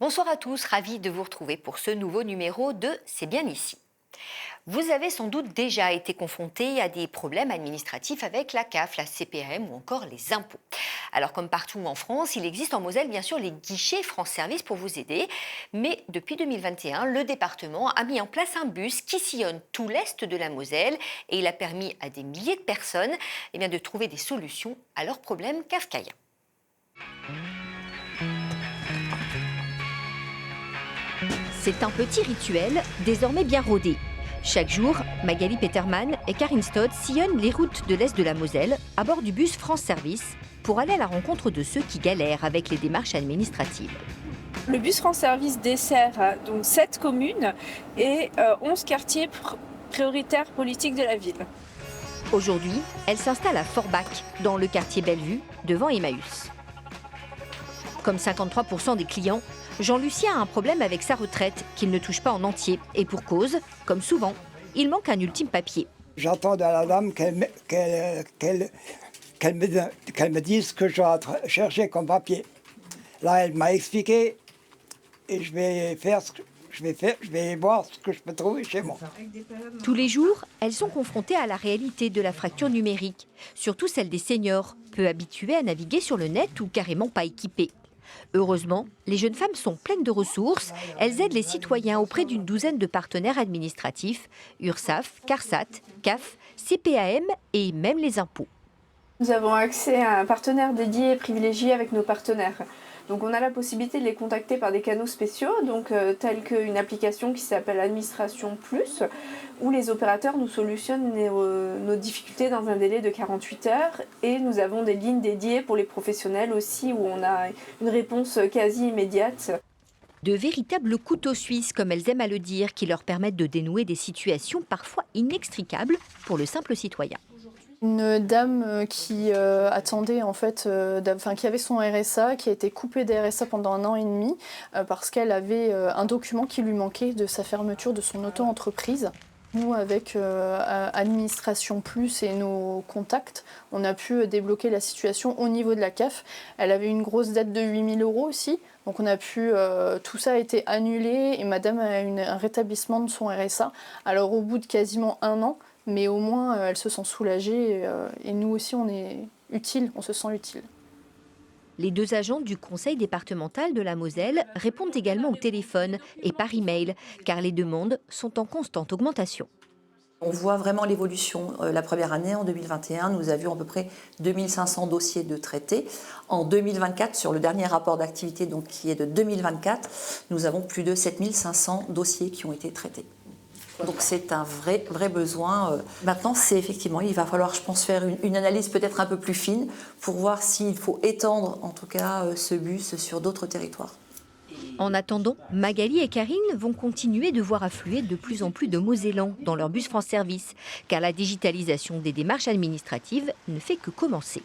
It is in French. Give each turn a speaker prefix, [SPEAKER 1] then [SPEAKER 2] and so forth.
[SPEAKER 1] Bonsoir à tous, ravi de vous retrouver pour ce nouveau numéro de C'est bien ici. Vous avez sans doute déjà été confronté à des problèmes administratifs avec la CAF, la CPAM ou encore les impôts. Alors comme partout en France, il existe en Moselle bien sûr les guichets France Service pour vous aider. Mais depuis 2021, le département a mis en place un bus qui sillonne tout l'est de la Moselle et il a permis à des milliers de personnes de trouver des solutions à leurs problèmes kafkaïens.
[SPEAKER 2] C'est un petit rituel désormais bien rodé. Chaque jour, Magali Petermann et Karine Stodd sillonnent les routes de l'Est de la Moselle à bord du bus France Service pour aller à la rencontre de ceux qui galèrent avec les démarches administratives.
[SPEAKER 3] Le bus France Service dessert donc 7 communes et 11 quartiers prioritaires politiques de la ville.
[SPEAKER 2] Aujourd'hui, elle s'installe à Forbach, dans le quartier Bellevue, devant Emmaüs. Comme 53% des clients, Jean-Lucien a un problème avec sa retraite qu'il ne touche pas en entier. Et pour cause, comme souvent, il manque un ultime papier.
[SPEAKER 4] J'attends de la dame qu'elle me dise ce que je dois chercher comme papier. Là, elle m'a expliqué et je vais voir ce que je peux trouver chez moi.
[SPEAKER 2] Tous les jours, elles sont confrontées à la réalité de la fracture numérique, surtout celle des seniors, peu habitués à naviguer sur le net ou carrément pas équipés. Heureusement, les jeunes femmes sont pleines de ressources. Elles aident les citoyens auprès d'une douzaine de partenaires administratifs, URSSAF, CARSAT, CAF, CPAM et même les impôts.
[SPEAKER 3] Nous avons accès à un partenaire dédié et privilégié avec nos partenaires. Donc on a la possibilité de les contacter par des canaux spéciaux, tels qu'une application qui s'appelle Administration Plus, où les opérateurs nous solutionnent nos difficultés dans un délai de 48 heures. Et nous avons des lignes dédiées pour les professionnels aussi, où on a une réponse quasi immédiate.
[SPEAKER 2] De véritables couteaux suisses, comme elles aiment à le dire, qui leur permettent de dénouer des situations parfois inextricables pour le simple citoyen.
[SPEAKER 5] Une dame qui attendait qui avait son RSA, qui a été coupée des RSA pendant 1 an et demi parce qu'elle avait un document qui lui manquait de sa fermeture de son auto-entreprise. Nous, avec Administration Plus et nos contacts, on a pu débloquer la situation au niveau de la CAF. Elle avait une grosse dette de 8 000 € aussi. Donc on a pu, tout ça a été annulé et madame a un rétablissement de son RSA. Alors au bout de quasiment 1 an, mais au moins elle se sent soulagée et nous aussi on est utile, on se sent utile.
[SPEAKER 2] Les 2 agents du conseil départemental de la Moselle répondent également au téléphone et par email, car les demandes sont en constante augmentation.
[SPEAKER 6] On voit vraiment l'évolution. La première année, en 2021, nous avions à peu près 2500 dossiers de traités. En 2024, sur le dernier rapport d'activité, donc qui est de 2024, nous avons plus de 7500 dossiers qui ont été traités. Donc c'est un vrai besoin. Maintenant, c'est effectivement, il va falloir, je pense, faire une analyse peut-être un peu plus fine pour voir s'il faut étendre, en tout cas, ce bus sur d'autres territoires.
[SPEAKER 2] En attendant, Magali et Karine vont continuer de voir affluer de plus en plus de Mosellans dans leur bus France Service, car la digitalisation des démarches administratives ne fait que commencer.